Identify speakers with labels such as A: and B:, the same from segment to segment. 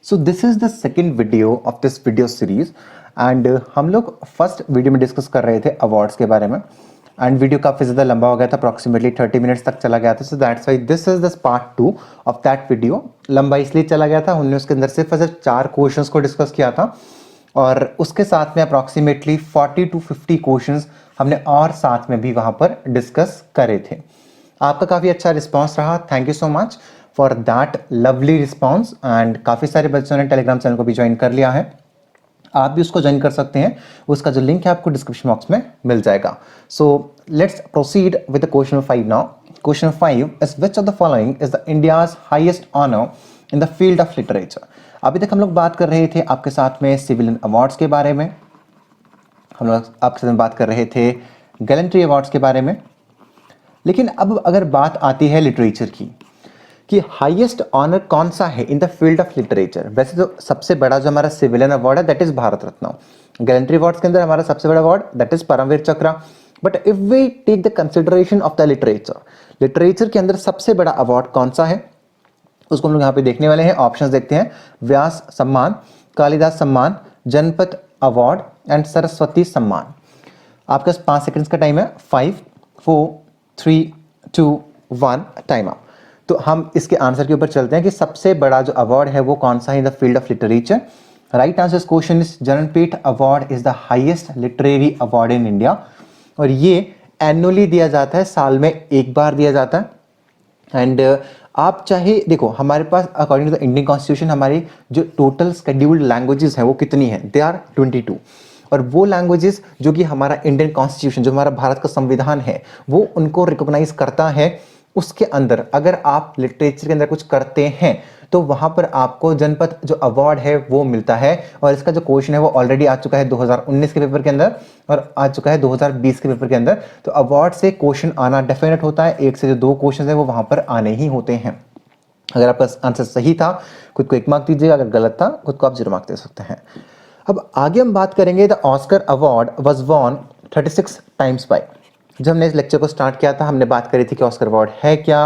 A: So this is the second video of this video series and हम लोग first video में discuss कर रहे थे अवार्ड्स के बारे में एंड वीडियो काफ़ी ज़्यादा लंबा हो गया था, अप्रॉक्सीमेटली 30 मिनट्स तक चला गया था. So that's why this is the part 2 of that video. लंबा इसलिए चला गया था, हमने उसके अंदर सिर्फ 4 क्वेश्चंस को डिस्कस किया था और उसके साथ में अप्रॉक्सीमेटली 40 to 50 क्वेश्चंस हमने और साथ में भी वहाँ पर डिस्कस करे थे. आपका काफ़ी अच्छा रिस्पॉन्स रहा, thank you so much for that lovely response. And काफ़ी सारे बच्चों ने टेलीग्राम चैनल को भी ज्वाइन कर लिया है, आप भी उसको ज्वाइन कर सकते हैं. उसका जो लिंक है आपको डिस्क्रिप्शन बॉक्स में मिल जाएगा. So let's proceed with the question 5 now. Question 5 is which of the following is the India's highest honour in the field of literature. अभी तक हम लोग बात कर रहे थे आपके साथ में सिविलियन अवार्ड्स के बारे में, हम लोग आपके साथ में बात कर रहे थे गैलेंट्री अवार्ड्स के बारे में. लेकिन अब अगर बात आती है लिटरेचर की कि हाईएस्ट ऑनर कौन सा है इन द फील्ड ऑफ लिटरेचर. वैसे तो सबसे बड़ा जो हमारा सिविलियन अवार्ड है that is Bharat Ratna. Gallantry awards के अंदर हमारा सबसे बड़ा award that is Paramvir Chakra. But if we take the consideration of the literature, literature के अंदर सबसे बड़ा अवार्ड कौन सा है उसको हम लोग यहाँ पे देखने वाले हैं. ऑप्शंस देखते हैं. व्यास सम्मान, कालिदास सम्मान, जनपद अवार्ड एंड सरस्वती सम्मान. आपके पास 5 सेकंड्स का टाइम है. 5 4 3 2 1 टाइम अप. तो हम इसके आंसर के ऊपर चलते हैं कि सबसे बड़ा जो अवार्ड है वो कौन सा है इन the field of literature. Right answer question is Jnanpith award is the highest literary award in India और ये एनुअली दिया जाता है, साल में एक बार दिया जाता है. एंड आप चाहे देखो हमारे पास according to the Indian constitution हमारी जो टोटल शेड्यूल्ड लैंग्वेजेस हैं वो कितनी है, दे आर 22. और वो लैंग्वेजेस जो कि हमारा इंडियन कॉन्स्टिट्यूशन जो हमारा भारत का संविधान है वो उनको रिकॉग्नाइज करता है. उसके अंदर अगर आप लिटरेचर के अंदर कुछ करते हैं तो वहां पर आपको जनपद जो अवार्ड है वो मिलता है. और इसका जो क्वेश्चन है वो ऑलरेडी आ चुका है 2019 के पेपर के अंदर और आ चुका है 2020 के पेपर के अंदर. तो अवार्ड से क्वेश्चन आना डेफिनेट होता है. एक से जो 2 क्वेश्चन है वो वहां पर आने ही होते हैं. अगर आपका आंसर सही था खुद को 1 मार्क दीजिएगा, अगर गलत था खुद को आप 0 मार्क दे सकते हैं. अब आगे हम बात करेंगे the Oscar award was won 36 times by. जब हमने इस लेक्चर को स्टार्ट किया था हमने बात करी थी कि ऑस्कर अवार्ड है क्या,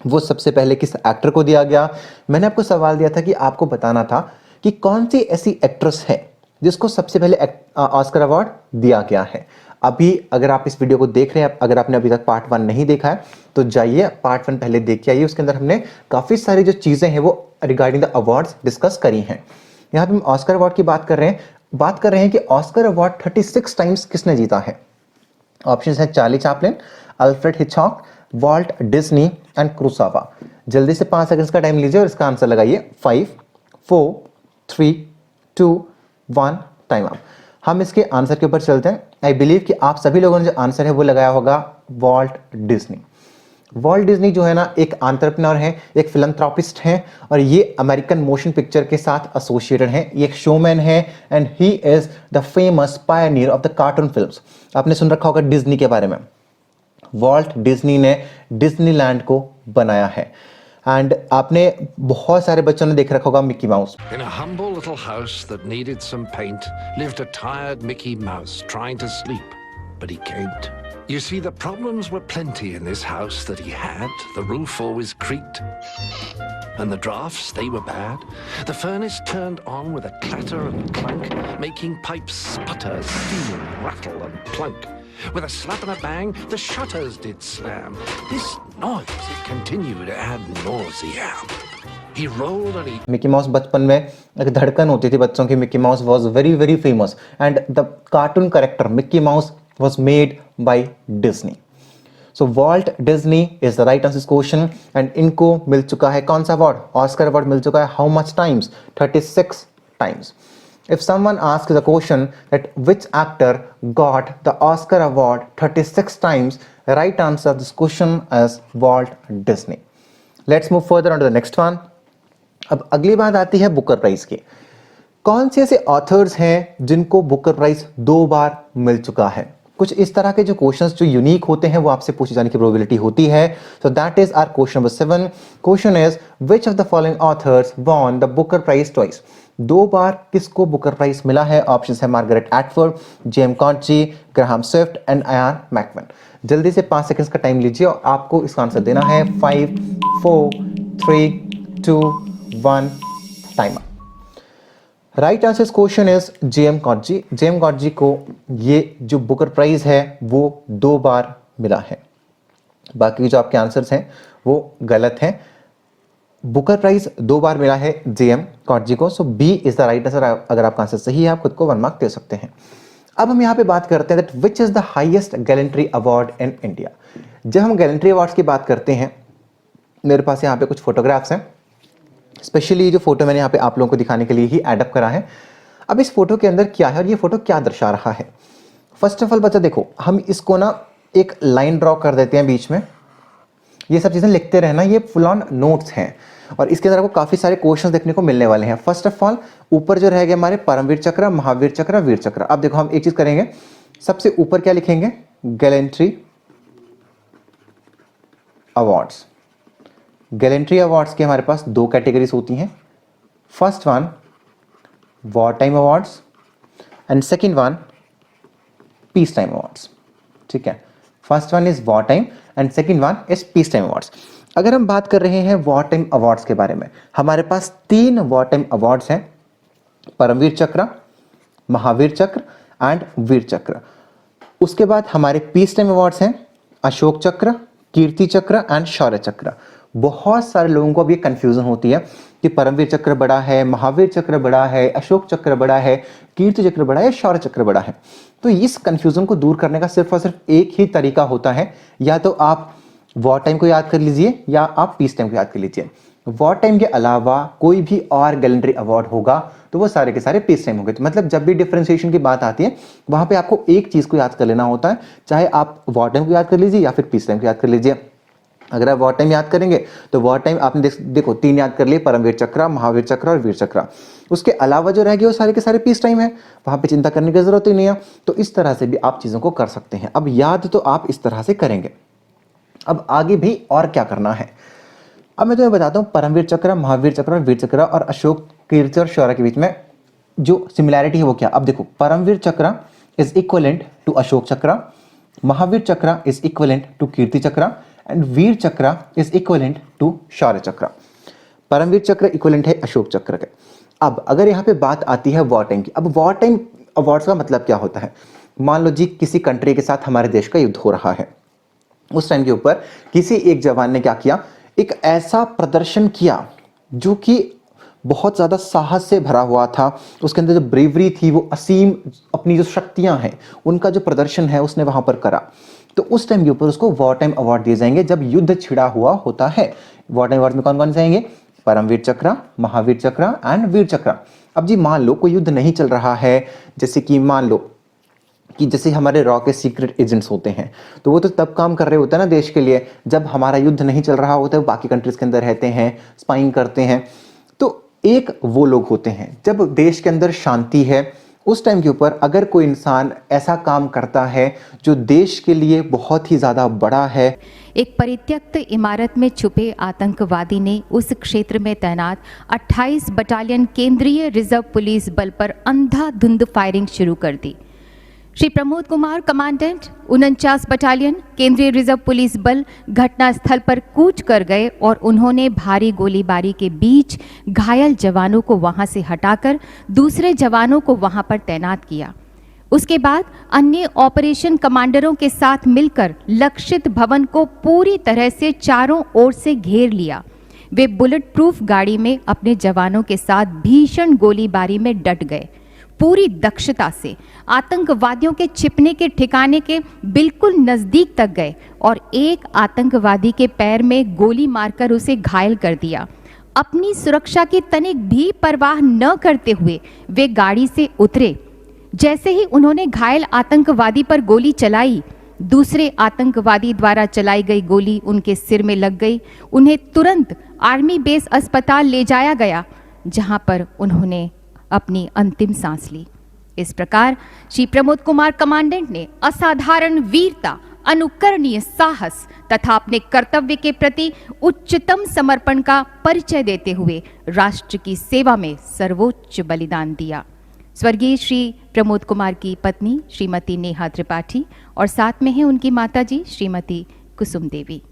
A: वो सबसे पहले किस एक्टर को दिया गया. मैंने आपको सवाल दिया था कि आपको बताना था कि कौन सी ऐसी एक्ट्रेस है जिसको सबसे पहले ऑस्कर अवार्ड दिया गया है. अभी अगर आप इस वीडियो को देख रहे हैं, अगर आपने अभी तक पार्ट 1 नहीं देखा है तो जाइए पार्ट 1 पहले देख के आइए. उसके अंदर हमने काफ़ी सारी जो चीज़ें हैं वो रिगार्डिंग द अवार्ड्स डिस्कस करी हैं. यहाँ पे हम ऑस्कर अवार्ड की बात कर रहे हैं कि ऑस्कर अवार्ड 36 टाइम्स किसने जीता है. ऑप्शंस है Charlie Chaplin, Alfred Hitchcock, Walt Disney and Kurosawa. जल्दी से 5 सेकंड्स का टाइम लीजिए और इसका आंसर लगाइए. 5 4 3 2 1 टाइम अप. हम इसके आंसर के ऊपर चलते हैं. आई बिलीव कि आप सभी लोगों ने जो आंसर है वो लगाया होगा वॉल्ट डिज्नी. वॉल्ट डिज्नी जो है ना एक एंटरप्रेन्योर है, एक फिलैंथ्रोपिस्ट हैं और ये अमेरिकन मोशन पिक्चर के साथ एसोसिएटेड हैं. ये एक शोमैन है and he is the famous Pioneer of the cartoon films. आपने सुन रखा होगा डिज्नी के बारे में. वॉल्ट डिज्नी ने डिज्नीलैंड को बनाया है. एंड आपने बहुत सारे बच्चों ने देख रखा होगा Mickey mouse.
B: In a humble little house that needed some paint lived a tired Mickey Mouse trying to sleep, but he can't. You see, the problems were plenty in this house that he had. The roof always creaked, and the drafts, they were bad. The furnace turned on with a clatter and clunk, making pipes sputter, steam, rattle and plunk. With a slap and a bang, the shutters did slam. This noise, it continued to add nausea. He rolled and he...
A: Mickey mouse बचपन में एक धड़कन होती थी बच्चों की. Mickey mouse was very very famous and the cartoon character Mickey mouse was made by Disney. So Walt Disney is the right answer this question and इनको मिल चुका है कौन सा अवार्ड, ऑस्कर अवार्ड मिल चुका है. How much times? 36 times. If someone asks the question that which actor got the Oscar award 36 times, the right answer this question is Walt Disney. Let's move further on to the next one. अब अगली बात आती है Booker prize की. कौन से ऐसे authors हैं जिनको बुकर प्राइज 2 बार मिल चुका है. कुछ इस तरह के जो क्वेश्चंस जो यूनिक होते हैं वो आपसे पूछे जाने की प्रोबेबिलिटी होती है. So that is our question number 7. Question is which of the following authors won the Booker prize twice. 2 बार किसको बुकर प्राइज मिला है. ऑप्शंस है Margaret Atwood, J M Coetzee, Graham Swift and Ian McEwan. जल्दी से 5 seconds का time लीजिए और आपको इसका आंसर देना है. 5 4 3 2 1 टाइम। राइट आंसर इस question is JM कॉटजी। JM Coetzee को ये जो बुकर प्राइज है वो 2 बार मिला है। बाकी जो आपके आंसर्स हैं वो गलत हैं। बुकर प्राइज 2 बार मिला है जेएम कॉटजी को, so B is the right answer. अगर आपका आंसर सही है आप खुद को 1 मार्क दे सकते हैं। अब हम यहाँ पे बात करते हैं that which is the highest gallantry award in India. जब हम गैलेंट्री अवार्ड्स की बात करते हैं, मेरे पास यहाँ पे कुछ फोटोग्राफ्स हैं, स्पेशली जो फोटो मैंने यहाँ पे आप लोगों को दिखाने के लिए ही एडअप करा है। अब इस फोटो के अंदर क्या है और ये फोटो क्या दर्शा रहा है। फर्स्ट ऑफ ऑल बच्चा देखो, हम इसको ना एक लाइन ड्रॉ कर देते हैं बीच में, ये सब चीजें लिखते रहना, ये फुल ऑन नोट्स हैं और इसके अंदर आपको काफी सारे क्वेश्चन देखने को मिलने वाले हैं। फर्स्ट ऑफ ऑल ऊपर जो रहेगा हमारे परमवीर चक्र, महावीर चक्र, वीर चक्र। अब देखो हम एक चीज करेंगे, सबसे ऊपर क्या लिखेंगे, गैलेंट्री अवार्ड्स। गैलेंट्री अवार्ड्स के हमारे पास 2 कैटेगरीज होती हैं। First one war time awards and second one peace time awards. ठीक है, first one is war time and second one is peace time awards. अगर हम बात कर रहे हैं वॉर टाइम अवार्ड्स के बारे में, हमारे पास 3 वॉर टाइम अवार्ड्स हैं, परमवीर चक्र, महावीर चक्र एंड वीर चक्र। उसके बाद हमारे पीस टाइम अवार्ड्स हैं अशोक चक्र, कीर्ति चक्र एंड शौर्य चक्र। बहुत सारे लोगों को अब ये कंफ्यूजन होती है कि परमवीर चक्र बड़ा है, महावीर चक्र बड़ा है, अशोक चक्र बड़ा है, कीर्ति चक्र बड़ा है, शौर्य चक्र बड़ा है। तो इस कंफ्यूजन को दूर करने का सिर्फ और सिर्फ एक ही तरीका होता है, या तो आप वॉर टाइम को याद कर लीजिए या आप पीस टाइम को याद कर लीजिए। वॉर टाइम के अलावा कोई भी और गैलेंट्री अवार्ड होगा तो वो सारे के सारे पीस टाइम होंगे। तो मतलब जब भी डिफरेंशिएशन की बात आती है वहां पे आपको एक चीज को याद कर लेना होता है, चाहे आप वॉर टाइम को याद कर लीजिए या फिर पीस टाइम को याद कर लीजिए। अगर आप वॉर टाइम याद करेंगे तो वॉर टाइम आपने देखो 3 याद कर लिए, परमवीर चक्र, महावीर चक्र और वीर चक्र। उसके अलावा जो रह गए वो सारे के सारे पीस टाइम है, वहां पे चिंता करने की जरूरत ही नहीं है। तो इस तरह से भी आप चीजों को कर सकते हैं। अब याद तो आप इस तरह से करेंगे, अब आगे भी और क्या करना है। अब मैं तुम्हें बताता हूं परमवीर चक्र, महावीर चक्र और वीर चक्र और अशोक, कीर्ति और शौर्य के बीच में जो सिमिलैरिटी है वो क्या। अब देखो परमवीर चक्र इज इक्वलेंट टू अशोक चक्र, महावीर चक्र इज इक्वलेंट टू कीर्ति चक्र एंड वीर चक्र इज इक्वलेंट टू शौर्य चक्र। परमवीर चक्र इक्वलेंट है अशोक चक्र के। अब अगर यहाँ पे बात आती है वॉर टाइम की, अब वॉर टाइम अवार्ड्स का मतलब क्या होता है। मान लो जी किसी कंट्री के साथ हमारे देश का युद्ध हो रहा है, उस टाइम के ऊपर किसी एक जवान ने क्या किया, एक ऐसा प्रदर्शन किया जो कि बहुत ज्यादा साहस से भरा हुआ था, उसके अंदर जो ब्रेवरी थी वो असीम, अपनी जो शक्तियां हैं उनका जो प्रदर्शन है उसने वहां पर करा। तो उस टाइम के ऊपर उसको वॉर टाइम अवार्ड दिए जाएंगे जब युद्ध छिड़ा हुआ होता है। वॉर टाइम अवार्ड में कौन कौन से आएंगे, परमवीर चक्र, महावीर चक्र एंड वीर चक्र। अब जी मान लो कोई युद्ध नहीं चल रहा है, जैसे कि मान लो कि जैसे हमारे रॉ के सीक्रेट एजेंट्स होते हैं, तो वो तो तब काम कर रहे होते हैं ना देश के लिए जब हमारा युद्ध नहीं चल रहा होता है, वो बाकी कंट्रीज के अंदर रहते हैं, स्पाइंग करते हैं। तो एक वो लोग होते हैं जब देश के अंदर शांति है उस टाइम के ऊपर अगर कोई इंसान ऐसा काम करता है जो देश के लिए बहुत ही ज्यादा बड़ा है।
C: एक परित्यक्त इमारत में छुपे आतंकवादी ने उस क्षेत्र में तैनात 28 बटालियन केंद्रीय रिजर्व पुलिस बल पर अंधाधुंध फायरिंग शुरू कर दी। श्री प्रमोद कुमार कमांडेंट 49 बटालियन केंद्रीय रिजर्व पुलिस बल घटनास्थल पर कूच कर गए और उन्होंने भारी गोलीबारी के बीच घायल जवानों को वहां से हटाकर दूसरे जवानों को वहां पर तैनात किया। उसके बाद अन्य ऑपरेशन कमांडरों के साथ मिलकर लक्षित भवन को पूरी तरह से चारों ओर से घेर लिया। वे बुलेट प्रूफ गाड़ी में अपने जवानों के साथ भीषण गोलीबारी में डट गए। पूरी दक्षता से आतंकवादियों के छिपने के ठिकाने के बिल्कुल नजदीक तक गए और एक आतंकवादी के पैर में गोली मारकर उसे घायल कर दिया। अपनी सुरक्षा की तनिक भी परवाह न करते हुए वे गाड़ी से उतरे। जैसे ही उन्होंने घायल आतंकवादी पर गोली चलाई, दूसरे आतंकवादी द्वारा चलाई गई गोली उनके सिर में लग गई। उन्हें तुरंत आर्मी बेस अस्पताल ले जाया गया जहां पर उन्होंने अपनी अंतिम सांस ली। इस प्रकार श्री प्रमोद कुमार कमांडेंट ने असाधारण वीरता, अनुकरणीय साहस तथा अपने कर्तव्य के प्रति उच्चतम समर्पण का परिचय देते हुए राष्ट्र की सेवा में सर्वोच्च बलिदान दिया। स्वर्गीय श्री प्रमोद कुमार की पत्नी श्रीमती नेहा त्रिपाठी और साथ में हैं उनकी माताजी श्रीमती कुसुम देवी।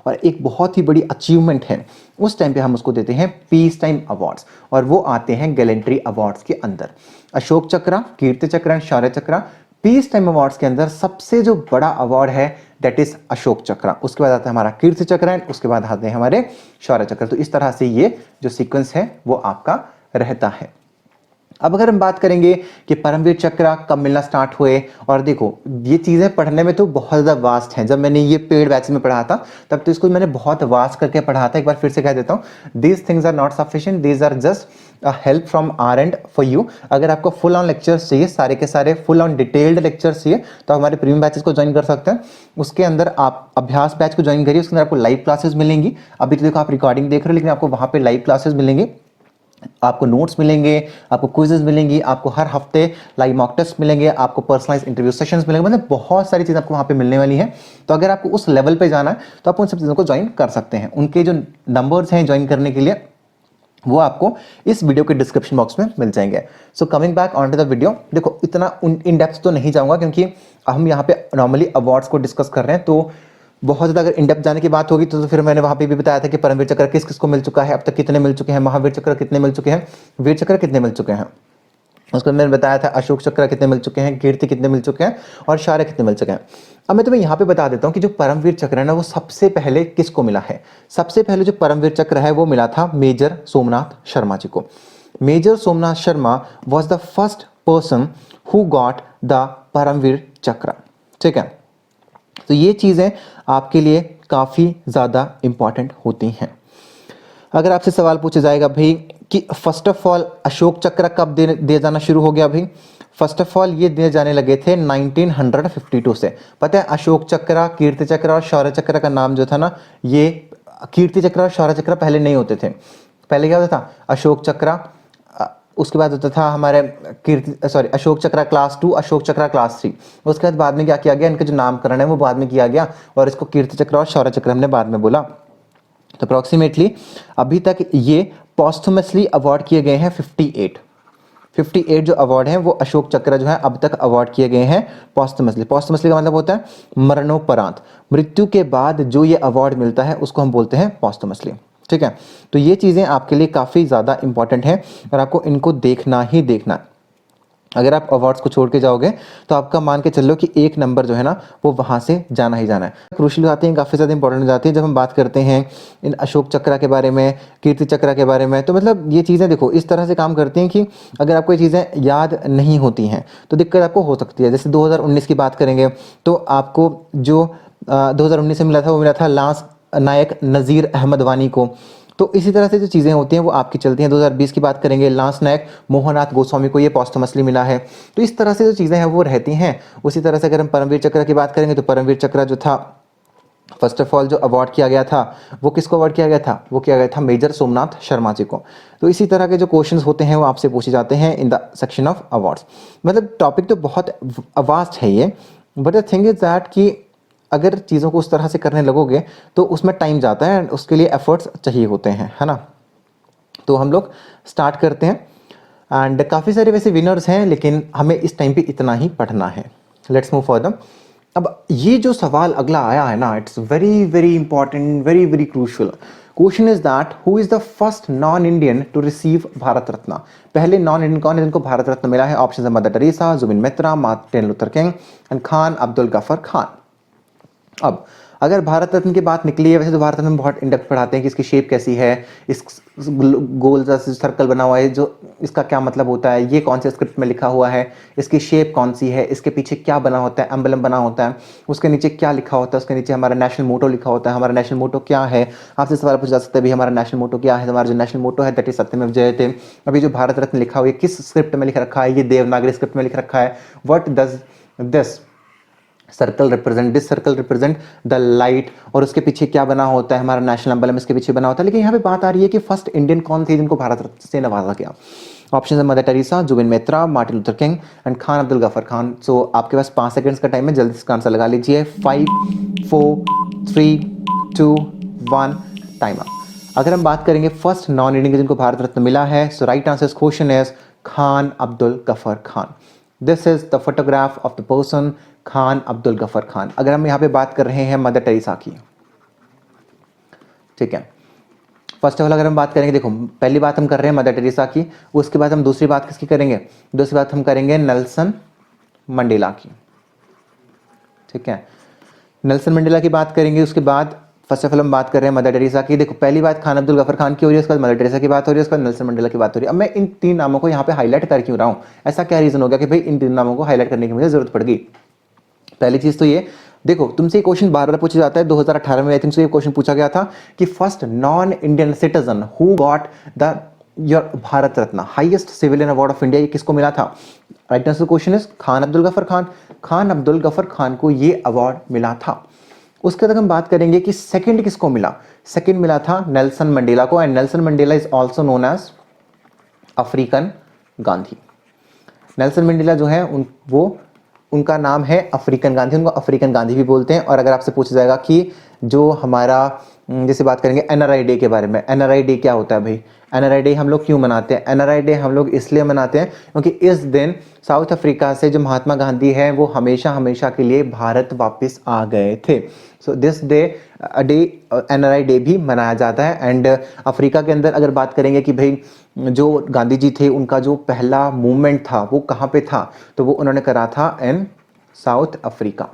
A: और एक बहुत ही बड़ी अचीवमेंट है, उस टाइम पे हम उसको देते हैं पीस टाइम अवार्ड्स, और वो आते हैं गैलेंट्री अवार्ड्स के अंदर। अशोक चक्र, कीर्ति चक्र एंड शौर्य चक्र पीस टाइम अवार्ड्स के अंदर सबसे जो बड़ा अवार्ड है दैट इज अशोक चक्र, उसके बाद आता है हमारा कीर्ति चक्र एंड उसके बाद आते हैं हमारे शौर्य चक्र। तो इस तरह से ये जो सीक्वेंस है वो आपका रहता है। अब अगर हम बात करेंगे कि परमवीर चक्र कब मिलना स्टार्ट हुए, और देखो ये चीज़ें पढ़ने में तो बहुत ज़्यादा वास्ट हैं। जब मैंने ये पेड बैच में पढ़ा था तब तो इसको मैंने बहुत वास्ट करके पढ़ा था। एक बार फिर से कह देता हूँ, these things are not sufficient, these are just a help from our end for you. अगर आपको फुल ऑन लेक्चर्स चाहिए, सारे के सारे फुल ऑन डिटेल्ड लेक्चर्स चाहिए, तो हमारे प्रीमियम बैचेस को ज्वाइन कर सकते हैं। उसके अंदर आप अभ्यास बैच को ज्वाइन करिए, उसके अंदर आपको लाइव क्लासेस मिलेंगी। अभी तो देखो आप रिकॉर्डिंग देख रहे हो, लेकिन आपको वहाँ पे लाइव क्लासेस मिलेंगे, आपको नोट्स मिलेंगे, आपको क्विजेस मिलेंगी, आपको हर हफ्ते लाइव मॉक टेस्ट मिलेंगे, आपको पर्सनलाइज इंटरव्यू सेशंस मिलेंगे, मतलब बहुत सारी चीज़ें आपको वहाँ पे मिलने वाली हैं। तो अगर आपको उस लेवल पे जाना है तो आप उन सब चीज़ों को ज्वाइन कर सकते हैं। उनके जो नंबर्स हैं ज्वाइन करने के लिए वो आपको इस वीडियो के डिस्क्रिप्शन बॉक्स में मिल जाएंगे। So coming back on to the video, देखो इतना इन डेप्थ तो नहीं जाऊँगा क्योंकि हम यहाँ पे नॉर्मली अवार्ड्स को डिस्कस कर रहे हैं, तो बहुत ज़्यादा अगर इन डेप्थ जाने की बात होगी तो फिर मैंने वहाँ पे भी बताया था कि परमवीर चक्र किस किस को मिल चुका है, अब तक कितने मिल चुके हैं, महावीर चक्र कितने मिल चुके हैं, वीर चक्र कितने मिल चुके हैं। उसको मैंने बताया था अशोक चक्र कितने मिल चुके हैं, कीर्ति कितने मिल चुके हैं और शौर्य कितने मिल चुके हैं। अब मैं तुम्हें यहाँ पे बता देता हूँ कि जो परमवीर चक्र है ना वो सबसे पहले किसको मिला है। सबसे पहले जो परमवीर चक्र है वो मिला था मेजर सोमनाथ शर्मा जी को। Major Somnath Sharma was the first person who got the Paramvir Chakra. ठीक है, तो ये चीज़ें आपके लिए काफ़ी ज़्यादा इम्पॉर्टेंट होती हैं। अगर आपसे सवाल पूछा जाएगा भाई कि फर्स्ट ऑफ ऑल अशोक चक्र कब दिया जाना शुरू हो गया, भाई फर्स्ट ऑफ ऑल ये दिए जाने लगे थे 1952 से। पता है अशोक चक्र, कीर्ति चक्र और शौर्य चक्र का नाम जो था ना, ये कीर्ति चक्र और शौर्य चक्र पहले नहीं होते थे। पहले क्या होता था, अशोक चक्र, उसके बाद होता था हमारे अशोक चक्र क्लास 2, अशोक चक्र क्लास 3। उसके बाद में क्या किया गया, इनका जो नामकरण है वो बाद में किया गया और इसको कीर्ति चक्र और शौर्य चक्र हमने बाद में बोला। तो अप्रोक्सीमेटली अभी तक ये पॉस्थुमसली अवार्ड किए गए हैं 58 जो अवार्ड हैं वो अशोक चक्र जो है अब तक अवार्ड किए गए हैं पॉस्थुमसली। पॉस्थुमसली का मतलब होता है मरणोपरांत, मृत्यु के बाद जो ये अवार्ड मिलता है उसको हम बोलते हैं पॉस्थुमसली। ठीक है, तो ये चीज़ें आपके लिए काफ़ी ज़्यादा इंपॉर्टेंट हैं और आपको इनको देखना ही देखना है। अगर आप अवार्ड्स को छोड़ के जाओगे तो आपका मान के चलो कि एक नंबर जो है ना वो वहाँ से जाना ही जाना है। क्रूशियल आते हैं, काफ़ी ज़्यादा इंपॉर्टेंट हो जाती है जब हम बात करते हैं इन अशोक चक्र के बारे में, कीर्ति चक्र के बारे में। तो मतलब ये चीज़ें देखो इस तरह से काम करती हैं कि अगर आपको ये चीज़ें याद नहीं होती हैं तो दिक्कत आपको हो सकती है। जैसे 2019 की बात करेंगे तो आपको जो 2019 में मिला था वो मिला था लांस नायक नज़ीर अहमद वानी को। तो इसी तरह से जो चीज़ें होती हैं वो आपकी चलती हैं। 2020 की बात करेंगे, लांस नायक मोहननाथ गोस्वामी को ये पॉस्थुमसली मिला है। तो इस तरह से जो चीज़ें हैं वो रहती हैं। उसी तरह से अगर हम परमवीर चक्र की बात करेंगे तो परमवीर चक्र जो था फर्स्ट ऑफ ऑल जो अवार्ड किया गया था वो किसको अवार्ड किया गया था, वो किया गया था मेजर सोमनाथ शर्मा जी को। तो इसी तरह के जो क्वेश्चंस होते हैं वो आपसे पूछे जाते हैं in the section of awards. मतलब टॉपिक तो बहुत वास्ट है ये, but the thing is that कि अगर चीज़ों को उस तरह से करने लगोगे तो उसमें टाइम जाता है एंड उसके लिए एफर्ट्स चाहिए होते हैं, है ना। तो हम लोग स्टार्ट करते हैं एंड काफ़ी सारे वैसे विनर्स हैं लेकिन हमें इस टाइम पे इतना ही पढ़ना है। Let's move for them. अब ये जो सवाल अगला आया है ना, it's very very important, very very crucial. Question is that who is the first non Indian to receive Bharat Ratna. पहले नॉन इंडियन कौन है जिनको भारत रत्न मिला है? ऑप्शन है Mother Teresa, Zubin Mitra, Martin Luther King and Khan Abdul Ghaffar Khan. अब अगर भारत रत्न की बात निकली है, वैसे तो भारत रत्न में बहुत इंडेप्थ पढ़ाते हैं कि इसकी शेप कैसी है, इस गोल जैसे सर्कल बना हुआ है जो इसका क्या मतलब होता है, ये कौन से स्क्रिप्ट में लिखा हुआ है, इसकी शेप कौन सी है, इसके पीछे क्या बना होता है, एम्बलम बना होता है, उसके नीचे क्या लिखा होता है, उसके नीचे हमारा नेशनल मोटो लिखा होता है। हमारा नेशनल मोटो क्या है, आपसे सवाल पूछा जा सकता है भी हमारा नेशनल मोटो क्या है। हमारा जो नेशनल मोटो है दैट इज सत्यमेव जयते। अभी जो भारत रत्न लिखा हुआ है किस स्क्रिप्ट में लिख रखा है? ये देवनागरी स्क्रिप्ट में लिख रखा है। What does this circle represent? This circle represent the light. और उसके पीछे क्या बना होता है? हमारा नेशनल एम्बलम इसके पीछे बना होता है। लेकिन यहाँ पे बात आ रही है कि फर्स्ट इंडियन कौन थे जिनको भारत रत्न से नवाजा गया? ऑप्शन है Mother Teresa, Zubin Mitra, Martin Luther King and Khan Abdul Ghaffar Khan. So आपके पास 5 सेकंड्स का टाइम है, जल्दी इसका आंसर लगा लीजिए। 5 4 3 2 1 टाइम अप। अगर हम बात करेंगे फर्स्ट नॉन इंडियन जिनको भारत रत्न मिला है, so right answer question is Khan Abdul Ghaffar Khan. This is the photograph of the person Khan Abdul Ghaffar Khan. अगर हम यहाँ पे बात कर रहे हैं मदर टेरेसा की, ठीक है। फर्स्ट ऑफ ऑल अगर हम बात करेंगे, देखो पहली बात हम कर रहे हैं मदर टेरेसा की, उसके बाद हम दूसरी बात किसकी करेंगे, दूसरी बात हम करेंगे नेल्सन मंडेला की, ठीक है। नेल्सन मंडेला की बात करेंगे, उसके बाद फर्स्ट ऑफ ऑल हम बात कर रहे हैं मदर टेरेसा की। देखो पहली बात खान अब्दुल गफर खान की हो रही है, उसके बाद मदर टेरेसा की बात हो रही है, उसके बाद नेल्सन मंडेला की बात हो रही है। अब मैं इन तीन नामों को यहाँ पे हाईलाइट कर क्यों रहा हूँ, ऐसा क्या रीजन हो गया कि भाई इन तीन नामों को हाईलाइट करने की मुझे जरूरत पड़ गई। पहली चीज तो ये, देखो तुमसे क्वेश्चन बार बार पूछा जाता है, 2018 में आई थिंक ये क्वेश्चन पूछा गया था कि first non Indian citizen who got the your Bharat Ratna, highest civilian award of India, ये किसको मिला था। Right answer question is Khan Abdul Ghaffar Khan. Khan Abdul Ghaffar Khan को ये अवार्ड मिला था। उसके बाद हम बात करेंगे कि सेकंड किसको मिला, सेकंड मिला था नेल्सन मंडेला को, and Nelson Mandela is also known as African Gandhi. Nelson Mandela जो है उनका नाम है अफ्रीकन गांधी, उनको अफ्रीकन गांधी भी बोलते हैं। और अगर आपसे पूछा जाएगा कि जो हमारा, जैसे बात करेंगे एनआरआई डे के बारे में, एनआरआई डे क्या होता है भाई, एनआरआई डे हम लोग क्यों मनाते हैं, एनआरआई डे हम लोग इसलिए मनाते हैं क्योंकि इस दिन साउथ अफ्रीका से जो महात्मा गांधी हैं वो हमेशा हमेशा के लिए भारत वापस आ गए थे। So this day NRI day भी मनाया जाता है। एंड अफ्रीका के अंदर अगर बात करेंगे कि भाई जो गांधी जी थे उनका जो पहला मूवमेंट था वो कहाँ पे था, तो वो उन्होंने करा था इन साउथ अफ्रीका।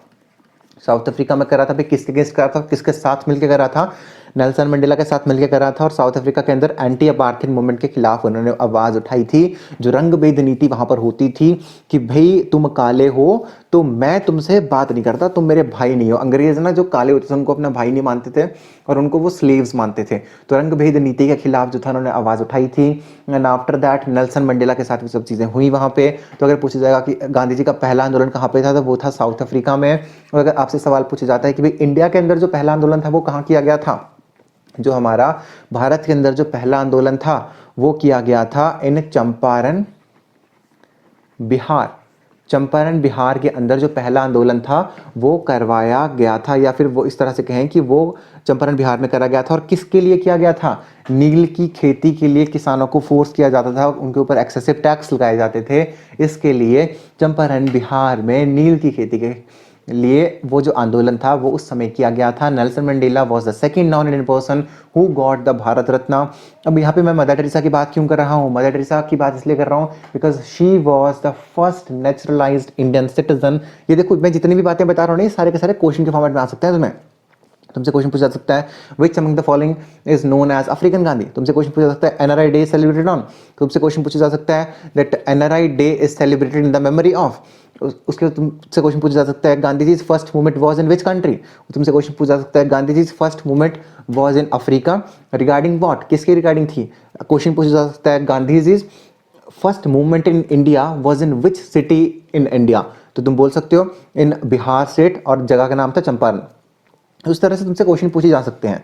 A: साउथ अफ्रीका में करा था, भाई किसके अगेंस्ट करा था, किसके साथ मिलकर करा था, नेल्सन मंडेला के साथ मिलकर करा था। और साउथ अफ्रीका के अंदर एंटी अपार्थाइड मूवमेंट के खिलाफ उन्होंने आवाज उठाई थी। जो रंग भेद नीति वहां पर होती थी कि भाई तुम काले हो तो मैं तुमसे बात नहीं करता, तुम मेरे भाई नहीं हो। अंग्रेज ना जो काले होते थे उनको अपना भाई नहीं मानते थे और उनको वो स्लेव्स मानते थे। तो रंग भेद नीति के खिलाफ जो था उन्होंने आवाज उठाई थी। And after that Nelson Mandela के साथ वो सब चीजें हुई वहां पे। तो अगर पूछा जाएगा कि गांधी जी का पहला आंदोलन कहाँ पे था, तो वो था साउथ अफ्रीका में। और अगर आपसे सवाल पूछा जाता है कि भाई इंडिया के अंदर जो पहला आंदोलन था वो कहाँ किया गया था, जो हमारा भारत के अंदर जो पहला आंदोलन था वो किया गया था इन चंपारण बिहार। चंपारण बिहार के अंदर जो पहला आंदोलन था वो करवाया गया था, या फिर वो इस तरह से कहें कि वो चंपारण बिहार में करा गया था। और किसके लिए किया गया था, नील की खेती के लिए किसानों को फोर्स किया जाता था, उनके ऊपर एक्सेसिव टैक्स लगाए जाते थे। इसके लिए चंपारण बिहार में नील की खेती के लिए वो जो आंदोलन था वो उस समय किया गया था। Nelson Mandela was the second non Indian person who got the Bharat Ratna. अब यहाँ पे मैं मदर टेरेसा की बात क्यों कर रहा हूँ, मदर टेरेसा की बात इसलिए कर रहा हूँ because she was the first naturalised Indian citizen. ये देखो मैं जितनी भी बातें बता रहा हूँ सारे के सारे क्वेश्चन के फॉर्मेट में आ सकते हैं। तुम्हें तुमसे क्वेश्चन पूछा जा सकता है which among the following is known as African Gandhi. तुमसे क्वेश्चन पूछा जा सकता है एनआरआई डे सेलिब्रेटेड ऑन। तुमसे क्वेश्चन पूछा जा सकता है that NRI day is celebrated in the memory of. उसके तुमसे क्वेश्चन पूछा जा सकता है Gandhi ji first movement was in which country. तुमसे क्वेश्चन पूछा जा सकता है Gandhi ji first movement was in Africa regarding what, किसके रिगार्डिंग थी। क्वेश्चन पूछा जा सकता है Gandhi ji first movement in India was in which city in India. तो तुम बोल सकते हो इन बिहार स्टेट और जगह का नाम था चंपारण। उस तरह से तुमसे क्वेश्चन पूछे जा सकते हैं।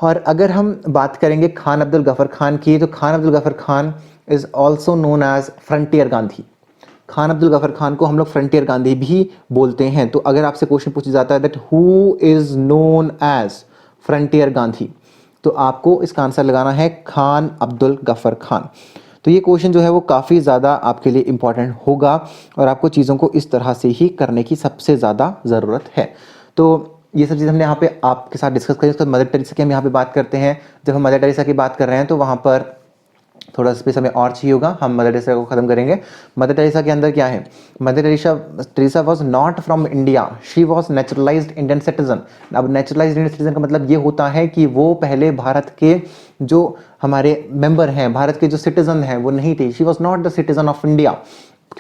A: और अगर हम बात करेंगे खान अब्दुल गफर खान की, तो Khan Abdul Ghaffar Khan is also known as frontier Gandhi. Khan Abdul Ghaffar Khan को हम लोग फ्रंटियर गांधी भी बोलते हैं। तो अगर आपसे क्वेश्चन पूछा जाता है that who is known as frontier Gandhi, तो आपको इसका आंसर लगाना है खान अब्दुल गफर खान। तो ये क्वेश्चन जो है वो काफ़ी ज़्यादा आपके लिए इंपॉर्टेंट होगा और आपको चीज़ों को इस तरह से ही करने की सबसे ज़्यादा ज़रूरत है। तो ये सब चीज़ हमने यहाँ पे आपके साथ डिस्कस करी। उसके बाद मदर टेरेसा की हम यहाँ पे बात करते हैं। जब हम मदर टेरेसा की बात कर रहे हैं तो वहाँ पर थोड़ा स्पेस हमें और चाहिए होगा, हम मदर टेरेसा को खत्म करेंगे। मदर टेरेसा के अंदर क्या है, Mother Teresa was not from India, she was naturalised Indian citizen. अब नेचुरलाइज्ड इंडियन सिटीजन का मतलब ये होता है कि वो पहले भारत के जो हमारे मेंबर हैं, भारत के जो सिटीजन हैं वो नहीं थे। She was not the citizen of India.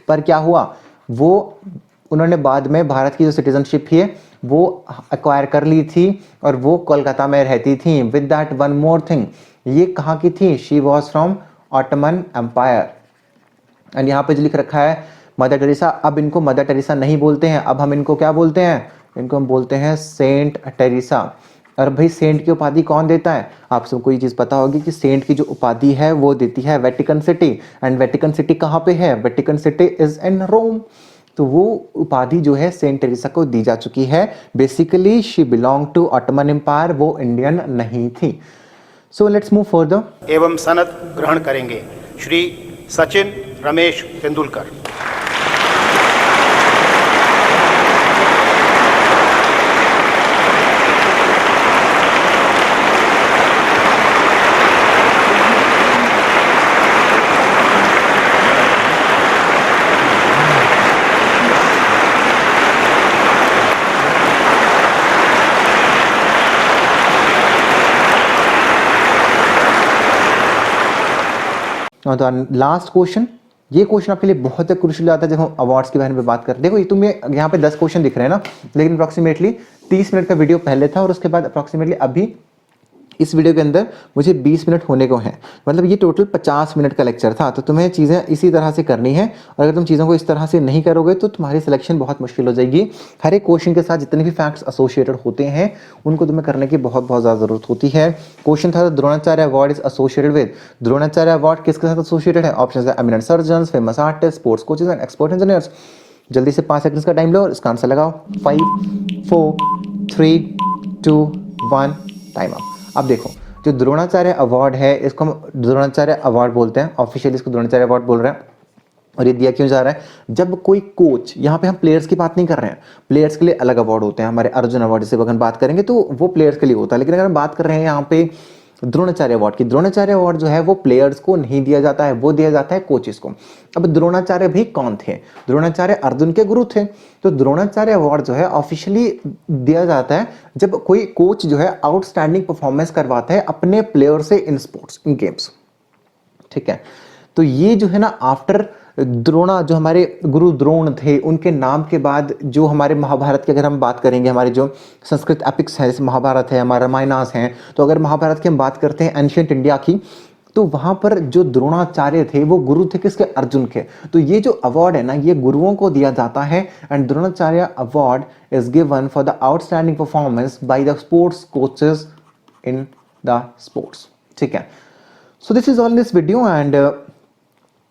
A: पर क्या हुआ, वो उन्होंने बाद में भारत की जो सिटीजनशिप है वो एक्वायर कर ली थी और वो कोलकाता में रहती थी। With that one more thing, ये कहाँ की थी, she was from Ottoman Empire. And यहाँ पे जो लिख रखा है मदर टेरेसा, अब इनको मदर टेरेसा नहीं बोलते हैं, अब हम इनको क्या बोलते हैं, इनको हम बोलते हैं सेंट टेरेसा। और भाई सेंट की उपाधि कौन देता है, आप सबको ये चीज़ पता होगी कि सेंट की जो उपाधि है वो देती है Vatican city. And Vatican city कहाँ पे है, वेटिकन सिटी इज इन रोम। तो वो उपाधि जो है सेंट टेरेसा को दी जा चुकी है। Basically she belong to Ottoman Empire, वो इंडियन नहीं थी। So let's move further.
D: एवं सनद ग्रहण करेंगे श्री सचिन रमेश तेंदुलकर।
A: तो लास्ट क्वेश्चन, ये क्वेश्चन आपके लिए बहुत क्रूशियल आता है जब हम अवार्ड्स के बारे में बात करते हैं। देखो ये तुम्हें यहाँ पे 10 क्वेश्चन दिख रहे हैं ना, लेकिन अप्रॉक्सीमेटली 30 मिनट का वीडियो पहले था और उसके बाद अप्रॉक्सीमेटली अभी इस वीडियो के अंदर मुझे 20 मिनट होने को हैं, मतलब ये टोटल 50 मिनट का लेक्चर था। तो तुम्हें चीज़ें इसी तरह से करनी है और अगर तुम चीज़ों को इस तरह से नहीं करोगे तो तुम्हारी सिलेक्शन बहुत मुश्किल हो जाएगी। हर एक क्वेश्चन के साथ जितने भी फैक्ट्स एसोसिएटेड होते हैं उनको तुम्हें करने की बहुत ज़्यादा ज़रूरत होती है। क्वेश्चन था Dronacharya award is associated with, Dronacharya award किसके साथ एसोसिएटेड है? ऑप्शन है eminent surgeons, famous artist, sports coaches and expert engineers. जल्दी से 5 सेकंड्स का टाइम लो और इसका आंसर लगाओ। 5 4 3 2 1 टाइम अप। अब देखो जो द्रोणाचार्य अवार्ड है इसको हम द्रोणाचार्य अवार्ड बोलते हैं, ऑफिशियली इसको द्रोणाचार्य अवार्ड बोल रहे हैं। और ये दिया क्यों जा रहा है? जब कोई कोच, यहाँ पे हम प्लेयर्स की बात नहीं कर रहे हैं, प्लेयर्स के लिए अलग अवार्ड होते हैं, हमारे अर्जुन अवार्ड जैसे अगर बात करेंगे तो वो प्लेयर्स के लिए होता है, लेकिन अगर हम बात कर रहे हैं यहाँ पे द्रोणाचार्य अवार्ड की, द्रोणाचार्य अवार्ड जो है वो प्लेयर्स को नहीं दिया जाता है, वो दिया जाता है कोचेस को। अब द्रोणाचार्य भी कौन थे? द्रोणाचार्य अर्जुन के गुरु थे। तो द्रोणाचार्य अवार्ड जो है ऑफिशियली दिया जाता है जब कोई कोच जो है आउटस्टैंडिंग परफॉर्मेंस करवाता है अपने प्लेयर से इन स्पोर्ट्स, इन गेम्स। ठीक है, तो ये जो है ना आफ्टर द्रोणा, जो हमारे गुरु द्रोण थे उनके नाम के बाद जो हमारे महाभारत की अगर हम बात करेंगे, हमारे जो संस्कृत एपिक्स है जैसे महाभारत है, हमारा रामायणास हैं, तो अगर महाभारत की हम बात करते हैं एंशिएंट इंडिया की, तो वहां पर जो द्रोणाचार्य थे वो गुरु थे किसके? अर्जुन के। तो ये जो अवार्ड है ना ये गुरुओं को दिया जाता है and Dronacharya award is given for the outstanding performance by the sports coaches in the sports. ठीक है, so this is all in this video and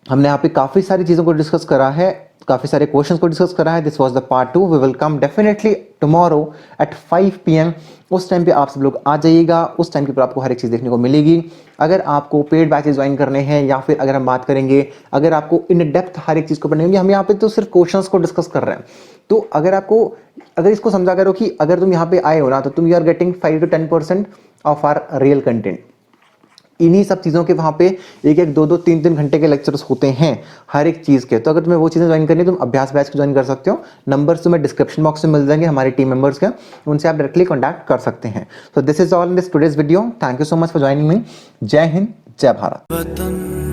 A: हमने यहाँ पे काफी सारी चीजों को डिस्कस करा है, काफी सारे क्वेश्चंस को डिस्कस करा है। This was the part 2। We will come definitely tomorrow at 5 PM। उस टाइम पे आप सब लोग आ जाइएगा, उस टाइम के ऊपर आपको हर एक चीज देखने को मिलेगी। अगर आपको पेड बैचेस ज्वाइन करने हैं या फिर अगर हम बात करेंगे अगर आपको इन डेप्थ हर एक चीज को पढ़नी होगी, हम यहाँ पे तो सिर्फ क्वेश्चंस को डिस्कस कर रहे हैं। तो अगर इसको समझा करो कि अगर तुम यहाँ पे आए हो ना तो तुम you are getting 5 to 10% off our real content. इन्हीं सब चीज़ों के वहाँ पे 1-1, 2-2, 3-3 घंटे के लेक्चर्स होते हैं हर एक चीज़ के। तो अगर तुम्हें वो चीज़ें ज्वाइन करनी है तुम अभ्यास बैच को ज्वाइन कर सकते हो। नंबर्स तुम्हें डिस्क्रिप्शन बॉक्स में मिल जाएंगे हमारे टीम मेंबर्स के, उनसे आप डायरेक्टली कॉन्टैक्ट कर सकते हैं। So this is all in this today's video. Thank you so much for joining me. जय हिंद, जय भारत।